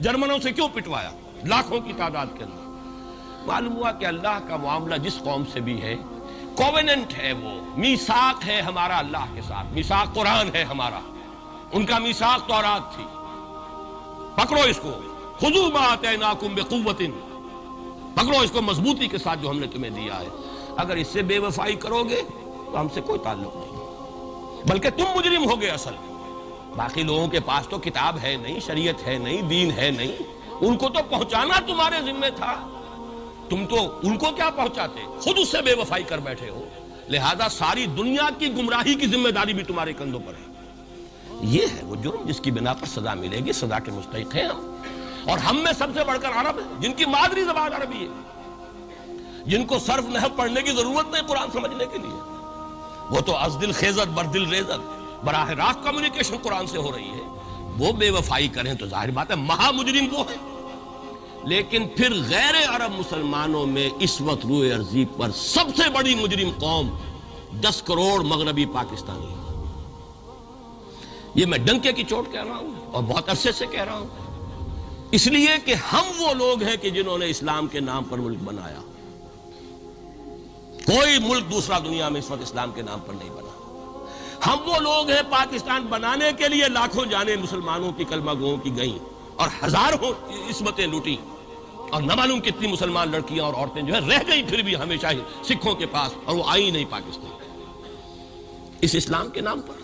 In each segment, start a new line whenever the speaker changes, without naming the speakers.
جرمنوں سے کیوں پٹوایا لاکھوں کی تعداد کے اندر؟ معلوم ہوا کہ اللہ کا معاملہ جس قوم سے بھی ہے کووننٹ ہے، وہ میثاق ہے ہمارا اللہ کے ساتھ، میثاق قرآن ہے ہمارا، ان کا میثاق تورات تھی، پکڑو اس کو، خذوا ما آتیناکم بقوۃ، پکڑو اس کو مضبوطی کے ساتھ جو ہم نے تمہیں دیا ہے۔ اگر اس سے بے وفائی کرو گے تو ہم سے کوئی تعلق نہیں، بلکہ تم مجرم ہوگے اصل۔ باقی لوگوں کے پاس تو کتاب ہے نہیں، شریعت ہے نہیں، دین ہے نہیں، ان کو تو پہنچانا تمہارے ذمہ تھا، تم تو ان کو کیا پہنچاتے، خود اس سے بے وفائی کر بیٹھے ہو، لہذا ساری دنیا کی گمراہی کی ذمہ داری بھی تمہارے کندھوں پر ہے۔ یہ ہے وہ جرم جس کی بنا پر سزا ملے گی، سزا کے مستحق ہیں ہم، اور ہم میں سب سے بڑھ کر عرب ہیں جن کی مادری زبان عربی ہے، جن کو صرف نحو پڑھنے کی ضرورت نہیں قرآن سمجھنے کے لیے، وہ تو از دل خیزت بر دل ریزت، براہ راست کمیونیکیشن قرآن سے ہو رہی ہے، وہ بے وفائی کریں تو ظاہر بات ہے مہا مجرم وہ ہے۔ لیکن پھر غیر عرب مسلمانوں میں اس وقت روئے ارضی پر سب سے بڑی مجرم قوم 10 کروڑ مغربی پاکستانی ہے۔ یہ میں ڈنکے کی چوٹ کہہ رہا ہوں اور بہت عرصے سے کہہ رہا ہوں، اس لیے کہ ہم وہ لوگ ہیں کہ جنہوں نے اسلام کے نام پر ملک بنایا۔ کوئی ملک دوسرا دنیا میں اس وقت اسلام کے نام پر نہیں بنا۔ ہم وہ لوگ ہیں پاکستان بنانے کے لیے لاکھوں جانیں مسلمانوں کی کلمہ گوؤں کی گئیں اور ہزاروں عصمتیں لوٹی، اور نہ معلوم کتنی مسلمان لڑکیاں اور عورتیں جو ہے رہ گئی پھر بھی ہمیشہ ہی سکھوں کے پاس، اور وہ آئی نہیں پاکستان اس اسلام کے نام پر۔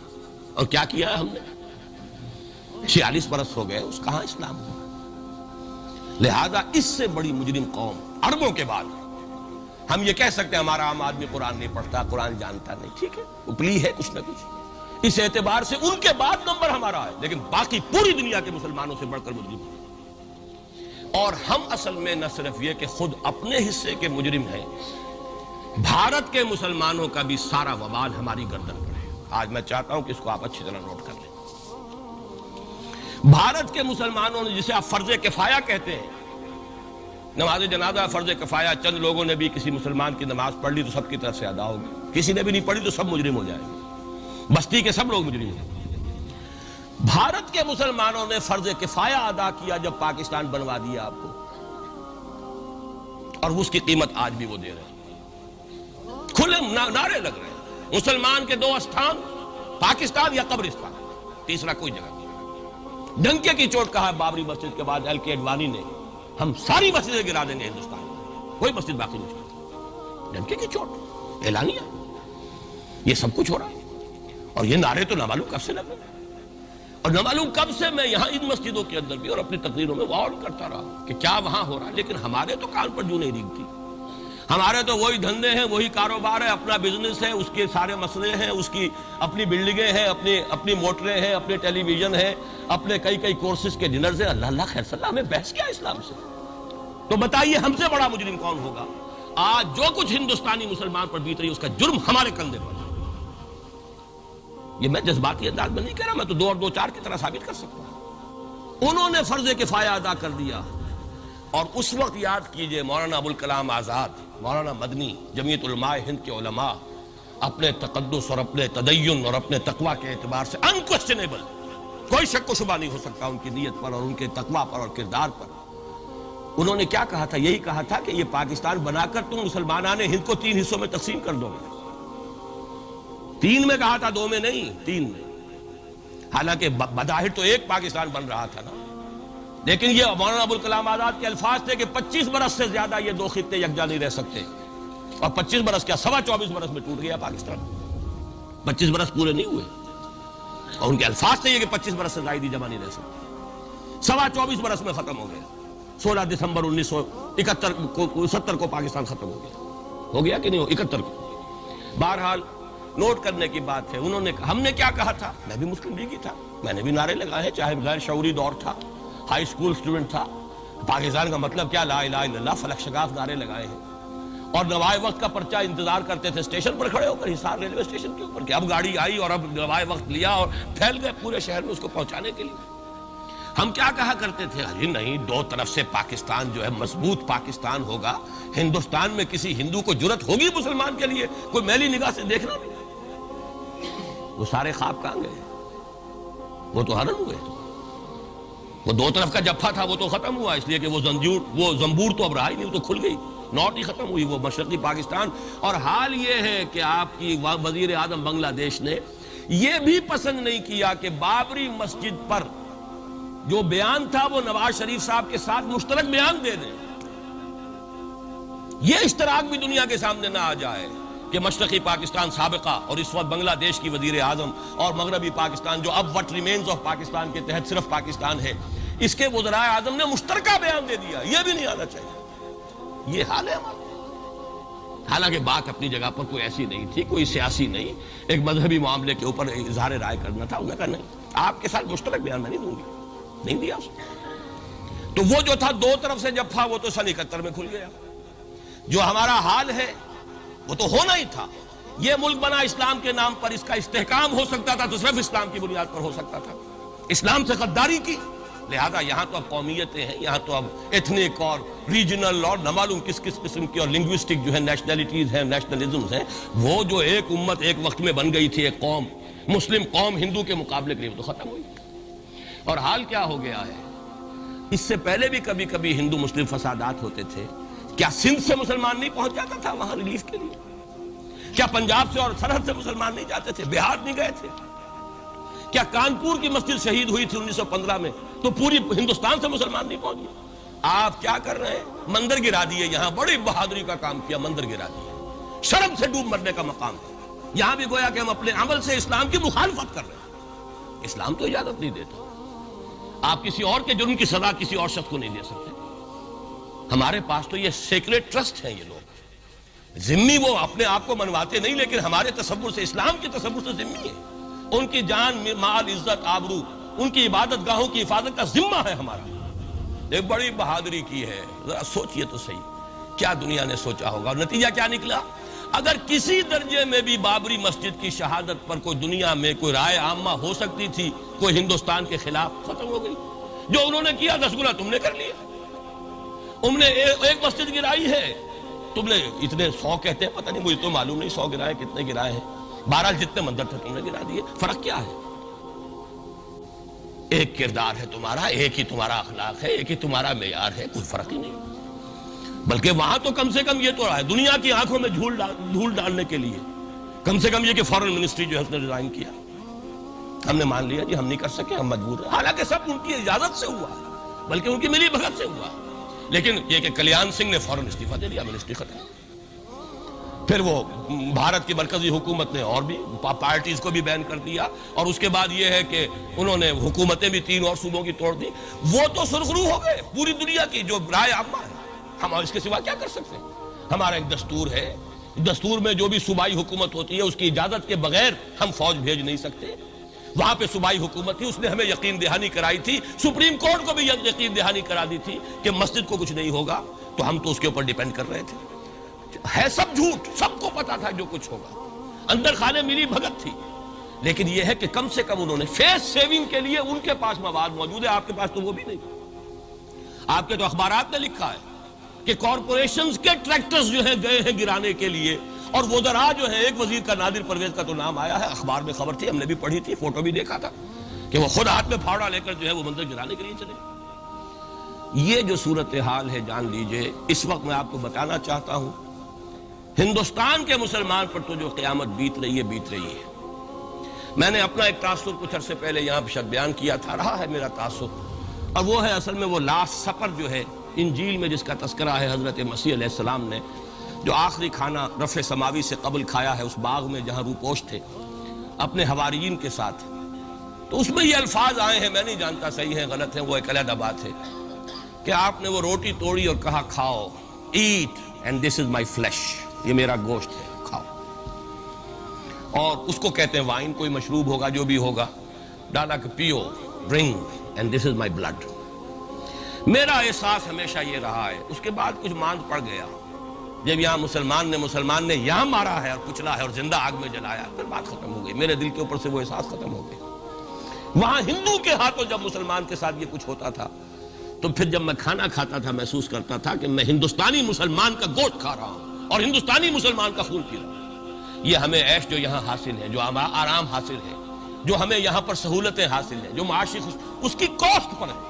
اور کیا کیا ہے ہم نے؟ 46 برس ہو گئے، اس کہاں اسلام ہوا؟ لہذا اس سے بڑی مجرم قوم عربوں کے بعد ہم یہ کہہ سکتے ہیں ہمارا عام آدمی قرآن نہیں پڑھتا، قرآن جانتا نہیں، ٹھیک ہے، اپلی ہے کچھ نہ کچھ، اس اعتبار سے ان کے بعد نمبر ہمارا ہے، لیکن باقی پوری دنیا کے مسلمانوں سے بڑھ کر مجرم ہیں۔ اور ہم اصل میں نہ صرف یہ کہ خود اپنے حصے کے مجرم ہیں، بھارت کے مسلمانوں کا بھی سارا وبال ہماری گردن پر ہے۔ آج میں چاہتا ہوں کہ اس کو آپ اچھی طرح نوٹ کر لیں۔ بھارت کے مسلمانوں نے، جسے آپ فرض کفایہ کہتے ہیں، نماز جنازہ فرض کفایہ، چند لوگوں نے بھی کسی مسلمان کی نماز پڑھ لی تو سب کی طرف سے ادا ہوگی، کسی نے بھی نہیں پڑھی تو سب مجرم ہو جائیں گے، بستی کے سب لوگ مجرم ہیں۔ بھارت کے مسلمانوں نے فرض کفایہ ادا کیا جب پاکستان بنوا دیا آپ کو، اور اس کی قیمت آج بھی وہ دے رہے ہیں، کھلے نعرے لگ رہے ہیں، مسلمان کے 2 استھان، پاکستان یا قبرستان، تیسرا کوئی جگہ نہیں۔ ڈنکے کی چوٹ کہا بابری مسجد کے بعد ایل کے اڈوانی نے، ہم ساری مسجدیں گرا دیں گے ہندوستان میں، کوئی مسجد باقی نہیں چھوڑی۔ ڈنکے کی چوٹ اعلانیہ، یہ سب کچھ ہو رہا ہے، اور یہ نعرے تو نہ معلوم کب سے لگ رہے ہیں، اور نہ معلوم کب سے میں یہاں ان مسجدوں کے اندر بھی اور اپنی تقریروں میں غور کرتا رہا کہ کیا وہاں ہو رہا ہے، لیکن ہمارے تو کان پر جو نہیں ریگتی، ہمارے تو وہی دھندے ہیں، وہی کاروبار ہے، اپنا بزنس ہے، اس کے سارے مسئلے ہیں، اس کی اپنی بلڈنگیں ہیں، اپنی موٹریں ہیں، اپنے ٹیلی ویژن ہیں، اپنے کئی کورسز کے ڈنرز ہیں۔ اللہ اللہ خیر صلی اللہ، ہمیں بحث کیا اسلام سے؟ تو بتائیے ہم سے بڑا مجرم کون ہوگا؟ آج جو کچھ ہندوستانی مسلمان پر بیت رہی ہے اس کا جرم ہمارے کندھے پر ہے۔ یہ میں جذباتی انداز میں نہیں کہہ رہا، میں تو 2 اور 2 4 کی طرح ثابت کر سکتا ہوں۔ انہوں نے فرض کفایہ ادا کر دیا، اور اس وقت یاد کیجئے مولانا ابوالکلام آزاد، مولانا مدنی، جمعیت علماء ہند کے علماء اپنے تقدس اور اپنے تدین اور اپنے تقوی کے اعتبار سے انکوسچنیبل، کوئی شک و شبہ نہیں ہو سکتا ان کی نیت پر اور ان کے تقوی پر اور کردار پر، انہوں نے کیا کہا تھا؟ یہی کہا تھا کہ یہ پاکستان بنا کر تم مسلمانان ہند کو 3 حصوں میں تقسیم کر دو گے۔ 3 میں کہا تھا، 2 میں نہیں، 3 میں۔ حالانکہ بظاہر تو ایک پاکستان بن رہا تھا نا، لیکن یہ مولانا ابوالکلام آزاد کے الفاظ تھے کہ 25 برس سے زیادہ یہ 2 خطے یکجا نہیں رہ سکتے، اور 25 برس کیا، 24.25 برس میں ٹوٹ گیا پاکستان، 25 برس پورے نہیں ہوئے، اور ان کے الفاظ تھے یہ کہ 25 برس سے زائد جمع نہیں رہ سکتے، 24.25 برس میں ختم ہو گیا۔ 16 دسمبر 1970 کو پاکستان ختم ہو گیا کہ نہیں؟ 71 کو۔ بہرحال نوٹ کرنے کی بات ہے، ہم نے کیا کہا تھا؟ میں بھی مسلم لیگی تھا، میں نے بھی نعرے لگائے ہیں، چاہے غیر شعوری دور تھا، ہائی اسکول سٹوڈنٹ تھا، پاکستان کا مطلب کیا، لا الہ الا اللہ، فلک شگاف نعرے لگائے ہیں، اور نوائے وقت کا پرچہ انتظار کرتے تھے اسٹیشن پر کھڑے ہو کر، حصار ریلوے اسٹیشن کے اوپر، کہ اب گاڑی آئی اور اب نوائے وقت لیا اور پھیل گئے پورے شہر میں اس کو پہنچانے کے لیے۔ ہم کیا کہا کرتے تھے؟ ارے نہیں، 2 طرف سے پاکستان جو ہے مضبوط پاکستان ہوگا، ہندوستان میں کسی ہندو کو جرت ہوگی مسلمان کے لیے کوئی میلی نگاہ سے دیکھنا بھی؟ وہ سارے خواب کہاں گئے؟ وہ تو ہرن ہوئے۔ وہ دو طرف کا جفا تھا وہ تو ختم ہوا، اس لیے کہ وہ زنبور تو اب رہا ہی نہیں، وہ تو کھل گئی، نوٹ ہی ختم ہوئی وہ مشرقی پاکستان۔ اور حال یہ ہے کہ آپ کی وزیر اعظم بنگلہ دیش نے یہ بھی پسند نہیں کیا کہ بابری مسجد پر جو بیان تھا وہ نواز شریف صاحب کے ساتھ مشترک بیان دے دیں۔ یہ اشتراک بھی دنیا کے سامنے نہ آ جائے کہ مشرقی پاکستان سابقہ اور اس وقت بنگلہ دیش کی وزیر اعظم اور مغربی پاکستان جو اب وٹ ریمینز آف پاکستان کے تحت صرف پاکستان ہے، اس کے وزراء اعظم نے مشترکہ بیان دے دیا، یہ بھی نہیں آنا چاہیے۔ یہ حال ہے ہمارا۔ حالانکہ بات اپنی جگہ پر کوئی ایسی نہیں تھی، کوئی سیاسی نہیں، ایک مذہبی معاملے کے اوپر اظہار رائے کرنا تھا، انہوں نے کہا نہیں آپ کے ساتھ مشترک بیان میں نہیں دوں گی، نہیں دیا اس نے۔ تو وہ جو تھا دو طرف سے جفا وہ تو سن 71 میں کھل گیا۔ جو ہمارا حال ہے وہ تو ہونا ہی تھا۔ یہ ملک بنا اسلام کے نام پر، اس کا استحکام ہو سکتا تھا تو صرف اسلام کی بنیاد پر ہو سکتا تھا، اسلام سے غداری کی۔ لہذا یہاں تو اب قومیتیں ہیں، یہاں تو اب ایتھنک اور ریجنل اور نہ معلوم کس کس قسم کی اور لنگوسٹک جو ہے نیشنلٹیز ہیں، نیشنلزمز ہیں، وہ جو ایک امت ایک وقت میں بن گئی تھی، ایک قوم مسلم قوم ہندو کے مقابلے کے لیے، وہ تو ختم ہوئی۔ اور حال کیا ہو گیا ہے، اس سے پہلے بھی کبھی کبھی ہندو مسلم فسادات ہوتے تھے۔ کیا سندھ سے مسلمان نہیں پہنچ جاتا تھا وہاں ریلیف کے لیے؟ کیا پنجاب سے اور سرحد سے مسلمان نہیں جاتے تھے؟ بہار نہیں گئے تھے؟ کیا کانپور کی مسجد شہید ہوئی تھی 1915 میں تو پوری ہندوستان سے مسلمان نہیں پہنچ گئے؟ آپ کیا کر رہے ہیں؟ مندر گرا دیے، یہاں بڑی بہادری کا کام کیا، مندر گرا دیے، شرم سے ڈوب مرنے کا مقام ہے۔ یہاں بھی گویا کہ ہم اپنے عمل سے اسلام کی مخالفت کر رہے ہیں۔ اسلام تو اجازت نہیں دیتا، آپ کسی اور کے جرم کی سزا کسی اور شخص کو نہیں دے سکتے۔ ہمارے پاس تو یہ سیکریٹ ٹرسٹ ہیں، یہ لوگ ذمہ وہ اپنے آپ کو منواتے نہیں، لیکن ہمارے تصور سے، اسلام کے تصور سے ذمہ ہے۔ ان کی جان، مال، عزت، آبرو، ان کی عبادت گاہوں کی حفاظت کا ذمہ ہے ہمارا۔ ایک بڑی بہادری کی ہے، ذرا سوچئے تو صحیح کیا دنیا نے سوچا ہوگا، اور نتیجہ کیا نکلا؟ اگر کسی درجے میں بھی بابری مسجد کی شہادت پر کوئی دنیا میں کوئی رائے عامہ ہو سکتی تھی کوئی ہندوستان کے خلاف، ختم ہو گئی۔ جو انہوں نے کیا 10 گنا تم نے کر لیا۔ تم نے ایک مسجد گرائی ہے، تم نے اتنے 100 کہتے ہیں، پتہ نہیں مجھے تو معلوم نہیں 100 گرائے کتنے گرائے ہیں، بہرحال جتنے مندر تھے تم نے گرا دیے۔ فرق کیا ہے؟ ایک کردار ہے تمہارا، ایک ہی تمہارا اخلاق ہے، ایک ہی تمہارا معیار ہے، کوئی فرق ہی نہیں۔ بلکہ وہاں تو کم سے کم یہ تو رہا ہے، دنیا کی آنکھوں میں دھول ڈالنے کے لیے کم سے کم یہ کہ فارن منسٹری جو ہے اس نے ریزائن کیا، ہم نے مان لیا جی ہم نہیں کر سکے، ہم مجبور ہیں۔ حالانکہ سب ان کی اجازت سے ہوا، بلکہ ان کی ملی بھگت سے ہوا، لیکن یہ کہ کلیان سنگھ نے فوراً استعفیٰ دے دیا، منسٹری ختم۔ پھر وہ بھارت کی مرکزی حکومت نے اور بھی پارٹیز کو بھی بین کر دیا، اور اس کے بعد یہ ہے کہ انہوں نے حکومتیں بھی 3 اور صوبوں کی توڑ دی۔ وہ تو سرخرو ہو گئے پوری دنیا کی جو رائے عامہ ہے، ہم اس کے سوا کیا کر سکتے ہیں؟ ہمارا ایک دستور ہے، دستور میں جو بھی صوبائی حکومت ہوتی ہے اس کی اجازت کے بغیر ہم فوج بھیج نہیں سکتے۔ وہاں پہ صوبائی حکومت تھی، اس نے ہمیں یقین دہانی کرائی تھی، سپریم کورٹ کو بھی یقین دہانی کرا دی تھی کہ مسجد کو کچھ نہیں ہوگا، تو ہم تو اس کے اوپر ڈیپینڈ کر رہے تھے۔ ہے سب جھوٹ، سب کو پتا تھا جو کچھ ہوگا، اندر خانے ملی بھگت تھی، لیکن یہ ہے کہ کم سے کم انہوں نے فیس سیونگ کے لیے ان کے پاس مواد موجود ہے، آپ کے پاس تو وہ بھی نہیں۔ آپ کے تو اخبارات نے لکھا ہے کہ کارپوریشنز کے ٹریکٹرز جو ہیں گئے ہیں گرانے کے لیے، اور وزراء جو ہے، ایک وزیر کا نادر پرویز کا تو نام آیا ہے، اخبار میں خبر تھی، ہم نے بھی پڑھی تھی، فوٹو بھی دیکھا تھا کہ وہ خود ہاتھ میں پھاوڑا لے کر جو ہے وہ منظر گرانے کے لیے چلے۔ یہ جو صورتحال ہے جان لیجئے، اس وقت میں آپ کو بتانا چاہتا ہوں ہندوستان کے مسلمان پر تو جو قیامت بیت رہی ہے بیت رہی ہے۔ میں نے اپنا ایک تاثر کچھ عرصے پہلے یہاں پہ بیان کیا تھا، رہا ہے میرا تاثر، اور وہ ہے اصل میں وہ لاسٹ سپر جو ہے انجیل میں جس کا تذکرہ ہے حضرت مسیح علیہ السلام نے جو آخری کھانا رفع سماوی سے قبل کھایا ہے اس باغ میں جہاں روپوش تھے اپنے حواریین کے ساتھ۔ تو اس میں یہ الفاظ آئے ہیں، میں نہیں جانتا صحیح ہیں غلط ہیں، وہ ایک علیحدہ بات ہے، کہ آپ نے وہ روٹی توڑی اور کہا کھاؤ، eat and this is my flesh, یہ میرا گوشت ہے، کھاؤ۔ اور اس کو کہتے ہیں وائن، کوئی مشروب ہوگا جو بھی ہوگا، ڈالا کہ پیو، drink and this is my blood. میرا احساس ہمیشہ یہ رہا ہے، اس کے بعد کچھ ماند پڑ گیا، جب یہاں مسلمان نے یہاں مارا ہے اور کچلا ہے اور زندہ آگ میں جلایا، پھر بات ختم ہو گئی، میرے دل کے اوپر سے وہ احساس ختم ہو گیا۔ وہاں ہندو کے ہاتھوں جب مسلمان کے ساتھ یہ کچھ ہوتا تھا تو پھر جب میں کھانا کھاتا تھا محسوس کرتا تھا کہ میں ہندوستانی مسلمان کا گوشت کھا رہا ہوں اور ہندوستانی مسلمان کا خون پی رہا ہوں۔ یہ ہمیں عیش جو یہاں حاصل ہے، جو آرام حاصل ہے، جو ہمیں یہاں پر سہولتیں حاصل ہیں، جو معاشی اس کی کاسٹ پر ہے،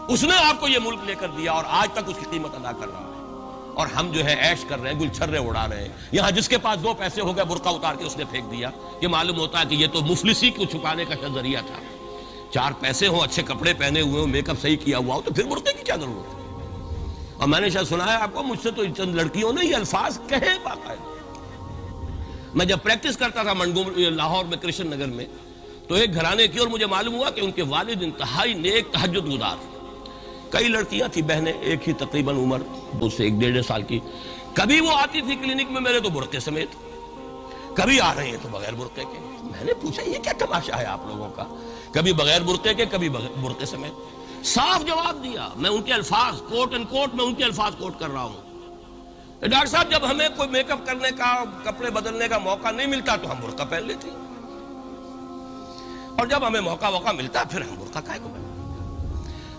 اس نے آپ کو یہ ملک لے کر دیا اور آج تک اس کی قیمت ادا کر رہا ہے، اور ہم جو ہے عیش کر رہے ہیں، گل چھرے اڑا رہے ہیں. یہاں جس کے پاس 2 پیسے ہو گئے برقع اتار کے اس نے پھینک دیا. یہ معلوم ہوتا ہے کہ یہ تو مفلسی کو چھپانے کا ذریعہ تھا. 4 پیسے ہوں، اچھے کپڑے پہنے ہوئے ہوں، میک اپ صحیح کیا ہوا ہو، تو پھر برقعے کی کیا ضرورت ہے؟ اور میں نے شاید سنا ہے آپ کو، مجھ سے تو چند لڑکیوں نے یہ الفاظ کہے باقاعدہ. میں جب پریکٹس کرتا تھا لاہور میں کرشن نگر میں، تو ایک گھرانے کی، اور مجھے معلوم ہوا کہ ان کے والد انتہائی نیک تہجد گزار. کئی لڑکیاں تھیں بہنیں، ایک ہی تقریباً عمر 2 سے 1.5 سال کی. کبھی وہ آتی تھی کلینک میں میرے تو برقعے سمیت، کبھی آ رہے ہیں تو بغیر برقعے کے. میں نے پوچھا یہ کیا تماشا ہے آپ لوگوں کا، کبھی بغیر برقعے کے کبھی برقعے سمیت. صاف جواب دیا، میں ان کے الفاظ کوٹ اینڈ کوٹ میں ان کے الفاظ کوٹ کر رہا ہوں. ڈاکٹر صاحب جب ہمیں کوئی میک اپ کرنے کا، کپڑے بدلنے کا موقع نہیں ملتا تو ہم برقع پہن لیتے، اور جب ہمیں موقع ملتا پھر ہم برقع کائے کو پہنتے.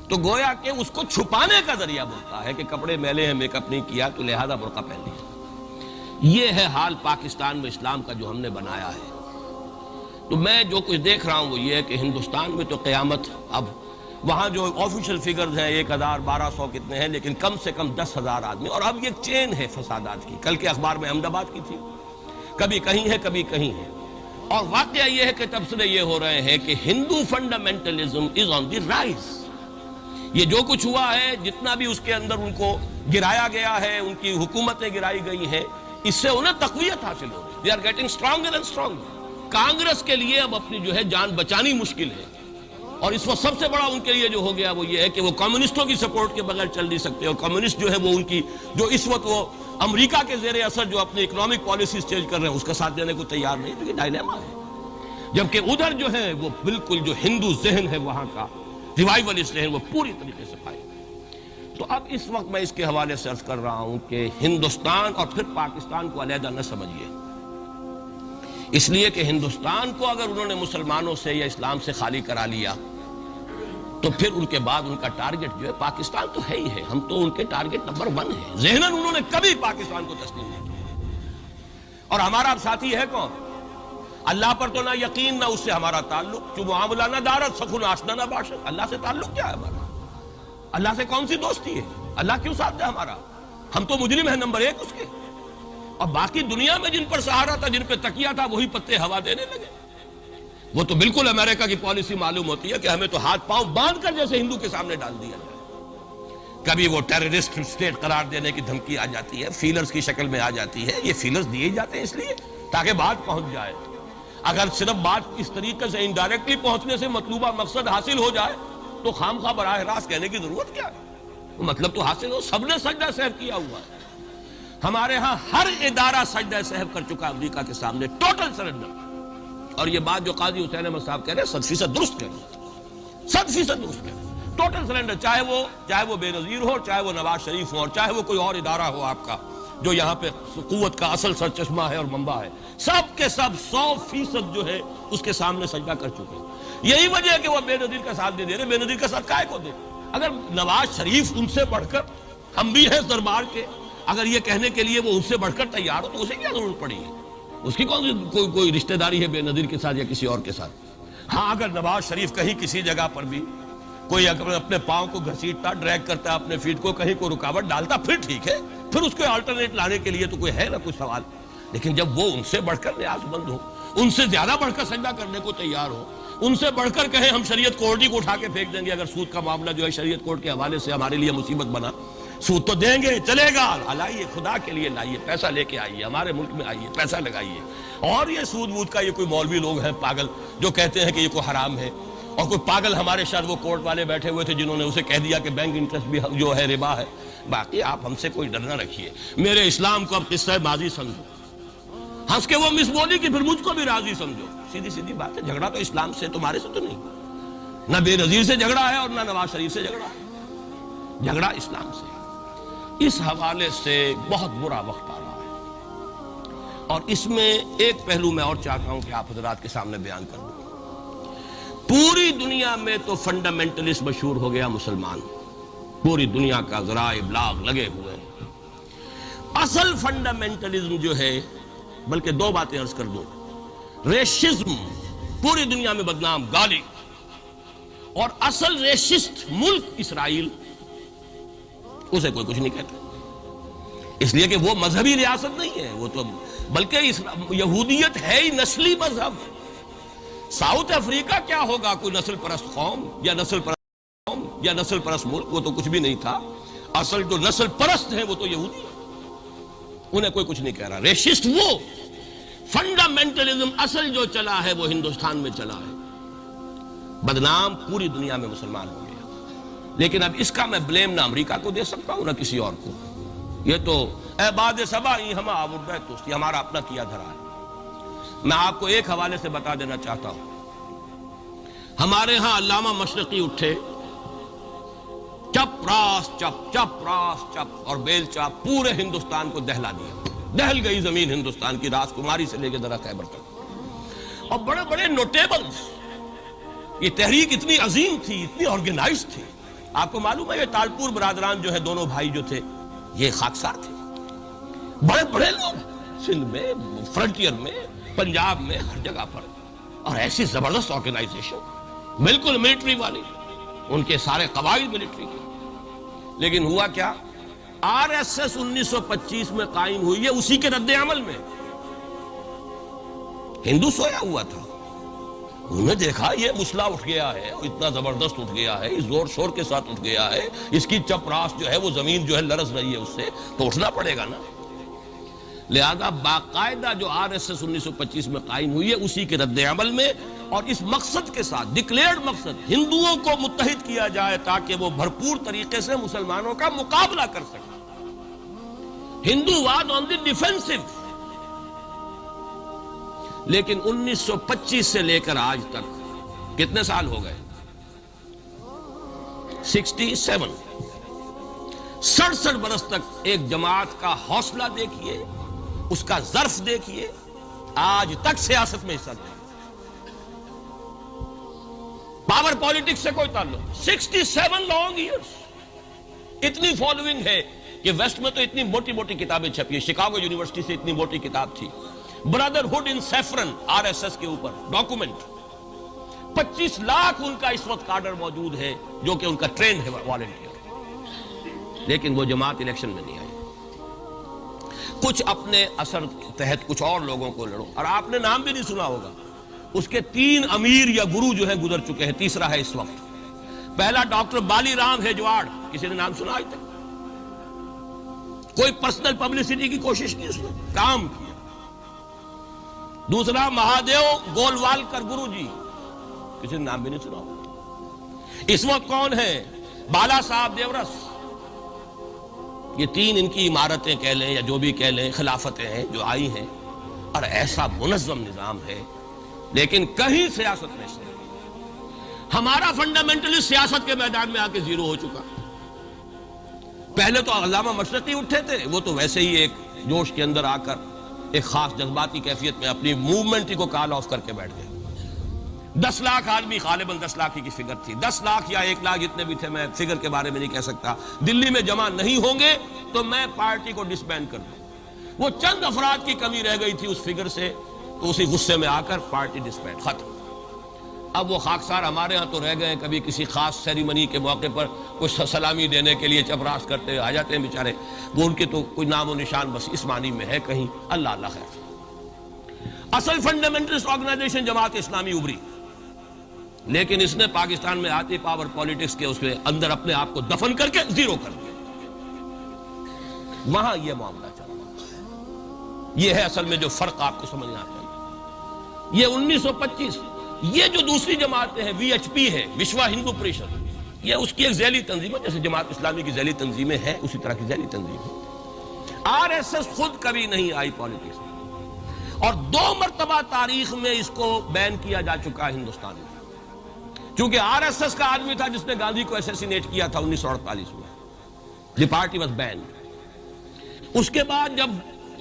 تو گویا کہ اس کو چھپانے کا ذریعہ برقع ہے کہ کپڑے میلے ہیں، میک اپ نہیں کیا تو لہذا برقع پہن لیا. یہ ہے حال پاکستان میں اسلام کا جو ہم نے بنایا ہے. تو میں جو کچھ دیکھ رہا ہوں وہ یہ ہے کہ ہندوستان میں تو قیامت، اب وہاں جو آفیشل فگرز ہیں 1000 1200 کتنے ہیں، لیکن کم سے کم 10,000 آدمی، اور اب یہ چین ہے فسادات کی. کل کے اخبار میں احمد آباد کی تھی، کبھی کہیں ہے کبھی کہیں ہے. اور واقعہ یہ ہے کہ تبصرے یہ ہو رہے ہیں کہ ہندو فنڈامنٹلزم از آن دی رائز. یہ جو کچھ ہوا ہے، جتنا بھی اس کے اندر ان کو گرایا گیا ہے، ان کی حکومتیں گرائی گئی ہیں، اس سے انہیں تقویت حاصل ہو رہی ہے. They are getting stronger and stronger. Congress کے لیے اب اپنی جو ہے جان بچانی مشکل ہے، اور اس وقت سب سے بڑا ان کے لیے جو ہو گیا وہ یہ ہے کہ وہ کمیونسٹوں کی سپورٹ کے بغیر چل نہیں سکتے. اور کمیونسٹ جو ہے وہ ان کی جو اس وقت وہ امریکہ کے زیر اثر جو اپنی اکنامک پالیسیز چینج کر رہے ہیں اس کا ساتھ دینے کو تیار نہیں. تو یہ ڈائلیما ہے. جبکہ ادھر جو ہے وہ بالکل جو ہندو ذہن ہے وہاں کا ریوائولسٹ ذہن وہ پوری طریقے سے پائے. تو اب اس وقت میں اس کے حوالے سے عرض کر رہا ہوں کہ ہندوستان اور پھر پاکستان کو علیحدہ نہ سمجھیے، اس لیے کہ ہندوستان کو اگر انہوں نے مسلمانوں سے یا اسلام سے خالی کرا لیا تو پھر ان کے بعد ان کا ٹارگٹ جو ہے پاکستان تو ہے ہی ہے. ہم تو ان کے ٹارگٹ نمبر 1 ہیں. ذہناً انہوں نے کبھی پاکستان کو تسلیم نہیں کیا. اور ہمارا اب ساتھی ہے کون؟ اللہ پر تو نہ یقین نہ اس سے ہمارا تعلق. جو معاملہ نہ دارت سخن آشنا نہ باشد. اللہ سے تعلق کیا ہے ہمارا؟ اللہ سے کون سی دوستی ہے؟ اللہ کیوں ساتھ ہے ہمارا؟ ہم تو مجرم ہیں نمبر 1 اس کے. اور باقی دنیا میں جن پر سہارا تھا، جن پہ تکیہ تھا، وہی پتے ہوا دینے لگے. وہ تو بالکل امریکہ کی پالیسی معلوم ہوتی ہے کہ ہمیں تو ہاتھ پاؤں باندھ کر جیسے ہندو کے سامنے ڈال دیا جائے. کبھی وہ ٹیررسٹ اسٹیٹ قرار دینے کی دھمکی آ جاتی ہے، فیلرز کی شکل میں آ جاتی ہے. یہ فیلرز دیے جاتے ہیں اس لیے تاکہ بات پہنچ جائے. اگر صرف بات اس طریقے سے انڈائریکٹلی پہنچنے سے مطلوبہ مقصد حاصل ہو جائے تو خامخواہ براہ راست کہنے کی ضرورت کیا ہے؟ مطلب تو حاصل ہو. سب نے سجدہ سہو کیا ہوا ہے. ہمارے ہاں ہر ادارہ سجدہ سہو کر چکا امریکہ کے سامنے، ٹوٹل سرنڈر. اور یہ بات جو قاضی حسین احمد صاحب کہہ رہے ہیں 100% درست کہہ رہے ہیں، 100% درست کہہ رہے ہیں. ٹوٹل سرنڈر، چاہے وہ بے نظیر ہو، چاہے وہ نواز شریف ہو، اور چاہے وہ کوئی اور ادارہ ہو آپ کا جو یہاں پہ قوت کا اصل سرچشمہ ہے اور منبع ہے، سب کے سب 100% جو ہے اس کے سامنے سجدہ کر چکے ہیں. یہی وجہ ہے کہ وہ بے نظیر کا ساتھ نہیں دے رہے. بے نظیر کا ساتھ کائے کو دے؟ اگر نواز شریف ان سے بڑھ کر، ہم بھی ہیں دربار کے، اگر یہ کہنے کے لیے وہ ان سے بڑھ کر تیار ہو تو اسے کیا ضرورت پڑی ہے؟ اس کی کون سی کوئی رشتہ داری ہے بے نظیر کے ساتھ یا کسی اور کے ساتھ؟ ہاں اگر نواز شریف کہیں کسی جگہ پر بھی کوئی اپنے پاؤں کو گھسیٹتا، ڈریگ کرتا، اپنے فیٹ کو کہیں کوئی رکاوٹ ڈالتا، پھر ٹھیک ہے، پھر اس کو آلٹرنیٹ لانے کے لیے تو کوئی ہے نا کوئی سوال. لیکن جب وہ ان سے بڑھ کر نیاز مند ہو، ان سے زیادہ بڑھ کر سجدہ کرنے کو تیار ہو، ان سے بڑھ کر کہیں ہم شریعت کورٹ ہی کو اٹھا کے پھینک دیں گے اگر سود کا معاملہ جو ہے شریعت کورٹ کے حوالے سے ہمارے لیے مصیبت بنا، سود تو دیں گے، چلے گا، لائیے، خدا کے لیے لائیے، پیسہ لے کے آئیے، ہمارے ملک میں آئیے، پیسہ لگائیے. اور یہ سود وود کا یہ کوئی مولوی لوگ ہیں پاگل جو کہتے ہیں کہ یہ کوئی حرام ہے، اور کوئی پاگل ہمارے شاید وہ کورٹ والے بیٹھے ہوئے تھے جنہوں نے اسے کہہ دیا کہ بینک انٹرسٹ بھی جو ہے ربا ہے. باقی آپ ہم سے کوئی ڈر نہ رکھیے. میرے اسلام کو اب قصہ ماضی سمجھو، ہنس کے وہ مس بولی کہ پھر مجھ کو بھی راضی سمجھو. سیدھی بات ہے. جھگڑا تو اسلام سے تمہارے سے تو نہیں، نہ بے نظیر سے جھگڑا ہے اور نہ نواز شریف سے جھگڑا ہے، جھگڑا اسلام سے. اس حوالے سے بہت برا وقت آ رہا ہے، اور اس میں ایک پہلو میں اور چاہتا ہوں کہ آپ حضرات کے سامنے بیان کر دوں. پوری دنیا میں تو فنڈامنٹلسٹ مشہور ہو گیا مسلمان، پوری دنیا کا ذرائع ابلاغ لگے ہوئے ہیں. اصل فنڈامنٹلزم جو ہے، بلکہ 2 باتیں عرض کر دوں. ریشزم پوری دنیا میں بدنام، گالی، اور اصل ریشسٹ ملک اسرائیل، اسے کوئی کچھ نہیں کہتا، اس لیے کہ وہ مذہبی ریاست نہیں ہے، وہ تو بلکہ یہودیت ہے ہی نسلی مذہب۔ ساؤتھ افریقہ کیا ہوگا، کوئی نسل پرست قوم یا نسل پرست قوم یا نسل پرست ملک، وہ تو کچھ بھی نہیں تھا۔ اصل جو نسل پرست ہیں وہ تو یہودی ہیں، انہیں کوئی کچھ نہیں کہہ رہا۔ ریشسٹ وہ فنڈامنٹلزم اصل جو چلا ہے وہ ہندوستان میں چلا ہے، بدنام پوری دنیا میں مسلمان ہو گیا۔ لیکن اب اس کا میں بلیم نہ امریکہ کو دے سکتا ہوں نہ کسی اور کو، یہ تو اے باد سبا ہی ہم آوردہ توستی، ہمارا اپنا کیا دھرا ہے۔ میں آپ کو ایک حوالے سے بتا دینا چاہتا ہوں، ہمارے ہاں علامہ مشرقی اٹھے، چپ راس چپ چپ راس چپ اور بیل چاپ پورے ہندوستان کو دہلا دیا، دہل گئی زمین ہندوستان کی، راس کماری سے لے کے ذرا خیبر تک، اور بڑے بڑے نوٹیبلز۔ یہ تحریک اتنی عظیم تھی، اتنی آرگنائز تھی۔ آپ کو معلوم ہے یہ تالپور برادران جو ہے، دونوں بھائی جو تھے، یہ خاکسار تھے، بڑے بڑے لوگ، سندھ میں، فرنٹیئر میں، پنجاب میں، ہر جگہ پر، اور ایسی زبردست آرگنائزیشن، بالکل ملٹری والی، ان کے سارے قواعد ملٹری کے۔ لیکن ہوا کیا، آر ایس ایس 1925 میں قائم ہوئی ہے، اسی کے رد عمل میں ہندو سویا ہوا تھا، انہوں نے دیکھا یہ مسئلہ اٹھ گیا ہے، اتنا زبردست اٹھ گیا ہے، زور شور کے ساتھ اٹھ گیا ہے، اس کی چپ راس جو ہے وہ زمین جو ہے لرز رہی ہے، اس سے تو اٹھنا پڑے گا نا۔ لہذا باقاعدہ جو آر ایس ایس 1925 میں قائم ہوئی ہے، اسی کے رد عمل میں، اور اس مقصد کے ساتھ، ڈکلیئرڈ مقصد، ہندوؤں کو متحد کیا جائے تاکہ وہ بھرپور طریقے سے مسلمانوں کا مقابلہ کر سکیں۔ ہندو واز آن دی ڈیفینسو۔ لیکن 1925 سے لے کر آج تک کتنے سال ہو گئے، 67، 67 برس تک ایک جماعت کا حوصلہ دیکھیے، اس کا ظرف دیکھیے، آج تک سیاست میں حصہ نہیں، پاور پالیٹکس سے کوئی تعلق۔ 67 لانگ ایئرس، اتنی فالوئنگ ہے کہ ویسٹ میں تو اتنی موٹی موٹی کتابیں چھپی ہیں، شکاگو یونیورسٹی سے اتنی موٹی کتاب تھی، برادرہڈ ان سیفرن، آر ایس ایس کے اوپر ڈاکومنٹ، 25 لاکھ ان کا اس وقت کارڈر موجود ہے جو کہ ان کا ٹرینڈ ہے والنٹیئر۔ لیکن وہ جماعت الیکشن میں نہیں آئی، کچھ اپنے اثر کے تحت کچھ اور لوگوں کو لڑو، اور آپ نے نام بھی نہیں سنا ہوگا، اس کے 3 امیر یا گرو جو ہیں گزر چکے ہیں، تیسرا ہے اس وقت۔ پہلا ڈاکٹر بالی رام ہیجواڑ، کسی نے نام سنا آج تک؟ کوئی پرسنل پبلسٹی کی کوشش کی، اس نے کام کیا۔ دوسرا مہادیو گولوالکر گرو جی، کسی نے نام بھی نہیں سنا ہوگا۔ اس وقت کون ہے؟ بالا صاحب دیورس۔ یہ 3 ان کی عمارتیں کہہ لیں یا جو بھی کہہ لیں، خلافتیں ہیں جو آئی ہیں، اور ایسا منظم نظام ہے، لیکن کہیں سیاست میں سے ہمارا فنڈامنٹلی سیاست کے میدان میں آ کے زیرو ہو چکا۔ پہلے تو علامہ مشرقی اٹھے تھے، وہ تو ویسے ہی ایک جوش کے اندر آ کر ایک خاص جذباتی کیفیت میں اپنی موومنٹ کو کال آف کر کے بیٹھ گئے۔ 10 لاکھ آدمی، غالباً 10 لاکھ کی فگر تھی، 10 لاکھ یا 1 لاکھ جتنے بھی تھے، میں فگر کے بارے میں نہیں کہہ سکتا، دلی میں جمع نہیں ہوں گے تو میں پارٹی کو ڈسبینڈ کر دوں۔ وہ چند افراد کی کمی رہ گئی تھی اس فگر سے، تو اسی غصے میں آ کر پارٹی ڈسبینڈ، ختم۔ اب وہ خاکسار ہمارے ہاں تو رہ گئے، کبھی کسی خاص سیریمنی کے موقع پر کچھ سلامی دینے کے لیے چپراس کرتے آ جاتے ہیں بیچارے، وہ ان کے تو کوئی نام و نشان بس اس معنی میں ہے کہیں، اللہ اللہ خیر۔ اصل فنڈامنٹلسٹ آرگنائزیشن جماعت اسلامی ابھری، لیکن اس نے پاکستان میں آتی پاور پالیٹکس کے اس کے اندر اپنے آپ کو دفن کر کے زیرو کر دیا۔ وہاں یہ معاملہ چل رہا ہے، یہ ہے اصل میں جو فرق آپ کو سمجھنا چاہیے۔ یہ 1925، یہ جو دوسری جماعتیں ہیں، وی ایچ پی ہے، وشوا ہندو پریشد، یہ اس کی ایک ذیلی تنظیم ہے، جیسے جماعت اسلامی کی ذیلی تنظیمیں ہیں اسی طرح کی ذیلی تنظیم ہے۔ آر ایس ایس خود کبھی نہیں آئی پالیٹکس میں، اور 2 مرتبہ تاریخ میں اس کو بین کیا جا چکا ہے ہندوستان میں، چونکہ آر ایس ایس کا آدمی تھا جس نے گاندھی کو اسیسینیٹ کیا تھا 1948 میں، دی پارٹی واز بینڈ۔ اس کے بعد جب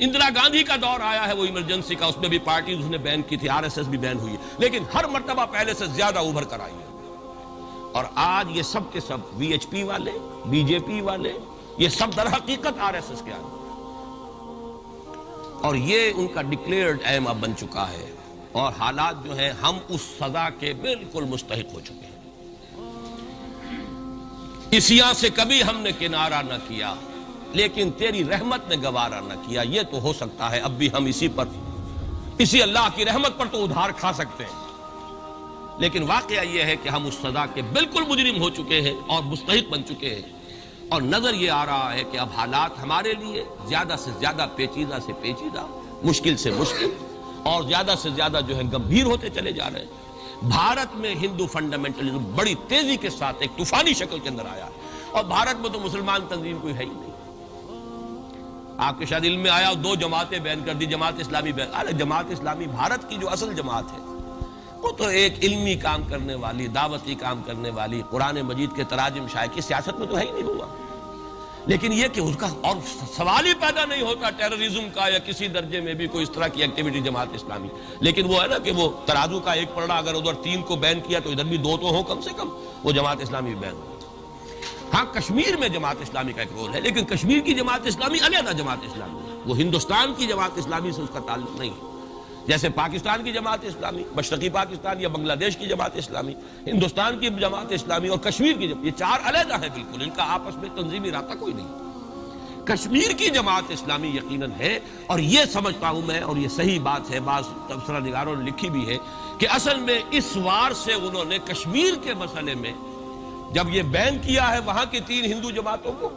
اندرا گاندھی کا دور آیا ہے وہ ایمرجنسی کا، اس میں بھی پارٹی اس نے بین کی تھی، آر ایس ایس بھی بین ہوئی ہے، لیکن ہر مرتبہ پہلے سے زیادہ ابھر کر آئی ہے۔ اور آج یہ سب کے سب وی ایچ پی والے، بی جے پی والے، یہ سب در حقیقت آر ایس ایس کے آدمی، اور یہ ان کا ڈکلیئرڈ ایم اب بن چکا ہے، اور حالات جو ہیں ہم اس سزا کے بالکل مستحق ہو چکے ہیں۔ اسیاں سے کبھی ہم نے کنارہ نہ کیا، لیکن تیری رحمت نے گوارا نہ کیا۔ یہ تو ہو سکتا ہے اب بھی ہم اسی اللہ کی رحمت پر تو ادھار کھا سکتے ہیں، لیکن واقعہ یہ ہے کہ ہم اس سزا کے بالکل مجرم ہو چکے ہیں اور مستحق بن چکے ہیں، اور نظر یہ آ رہا ہے کہ اب حالات ہمارے لیے زیادہ سے زیادہ پیچیدہ سے پیچیدہ، مشکل سے مشکل اور زیادہ سے زیادہ جو ہے گمبھیر ہوتے چلے جا رہے ہیں۔ بھارت میں ہندو فنڈامنٹلزم بڑی تیزی کے ساتھ ایک طوفانی شکل کے اندر آیا ہے، اور بھارت میں تو مسلمان تنظیم کوئی ہے ہی نہیں۔ آپ کے شاید علم میں آیا 2 جماعتیں بین کر دی، جماعت اسلامی بین۔ ارے جماعت اسلامی بھارت کی جو اصل جماعت ہے وہ تو ایک علمی کام کرنے والی، دعوتی کام کرنے والی، قرآن مجید کے تراجم شائع کی سیاست میں تو ہے ہی نہیں ہوا، لیکن یہ کہ اس کا اور سوال ہی پیدا نہیں ہوتا ٹیررزم کا یا کسی درجے میں بھی کوئی اس طرح کی ایکٹیویٹی جماعت اسلامی۔ لیکن وہ ہے نا کہ وہ ترازو کا ایک پلڑا اگر ادھر 3 کو بین کیا تو ادھر بھی 2 تو ہو کم سے کم، وہ جماعت اسلامی بین ہو۔ ہاں کشمیر میں جماعت اسلامی کا ایک رول ہے، لیکن کشمیر کی جماعت اسلامی علیحدہ جماعت اسلامی ہے، وہ ہندوستان کی جماعت اسلامی سے اس کا تعلق نہیں ہے۔ جیسے پاکستان کی جماعت اسلامی، مشرقی پاکستان یا بنگلہ دیش کی جماعت اسلامی، ہندوستان کی جماعت اسلامی اور کشمیر کی جماعت، یہ 4 علیحدہ ہیں بالکل، ان کا آپس میں تنظیمی رابطہ کوئی نہیں۔ کشمیر کی جماعت اسلامی یقیناً ہے، اور یہ سمجھتا ہوں میں، اور یہ صحیح بات ہے، بعض تبصرہ نگاروں نے لکھی بھی ہے کہ اصل میں اس وار سے انہوں نے کشمیر کے مسئلے میں جب یہ بین کیا ہے وہاں کی 3 ہندو جماعتوں کو،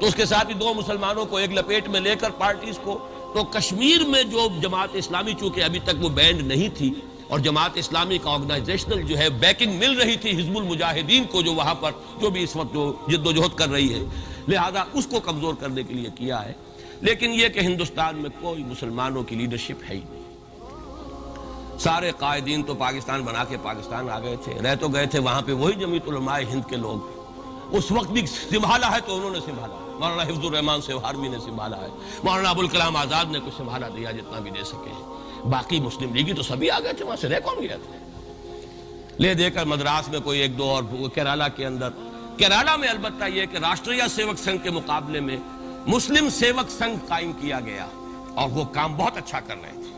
تو اس کے ساتھ ہی 2 مسلمانوں کو ایک لپیٹ میں لے کر پارٹیز کو، تو کشمیر میں جو جماعت اسلامی چونکہ ابھی تک وہ بینڈ نہیں تھی، اور جماعت اسلامی کا آرگنائزیشنل جو ہے بیکنگ مل رہی تھی حزب المجاہدین کو، جو وہاں پر جو بھی اس وقت جو جد و جہد کر رہی ہے، لہذا اس کو کمزور کرنے کے لیے کیا ہے۔ لیکن یہ کہ ہندوستان میں کوئی مسلمانوں کی لیڈرشپ ہے ہی نہیں، سارے قائدین تو پاکستان بنا کے پاکستان آ گئے تھے، رہ تو گئے تھے وہاں پہ وہی جمعیت علماء ہند کے لوگ، اس وقت بھی سنبھالا ہے تو انہوں نے سنبھالا، مولانا حفظ الرحمان سیوہاروی نے سنبھالا ہے، مولانا ابوالکلام آزاد نے کچھ سنبھالا دیا جتنا بھی دے سکے، باقی مسلم لیگی تو سبھی آ گئے تھے، وہاں سے رہ کون گیا تھے؟ لے دے کر مدراس میں کوئی 1-2 اور کیرالہ کے اندر، کیرالہ میں البتہ یہ کہ راشٹریہ سیوک سنگھ کے مقابلے میں مسلم سیوک سنگھ قائم کیا گیا، اور وہ کام بہت اچھا کر رہے تھے۔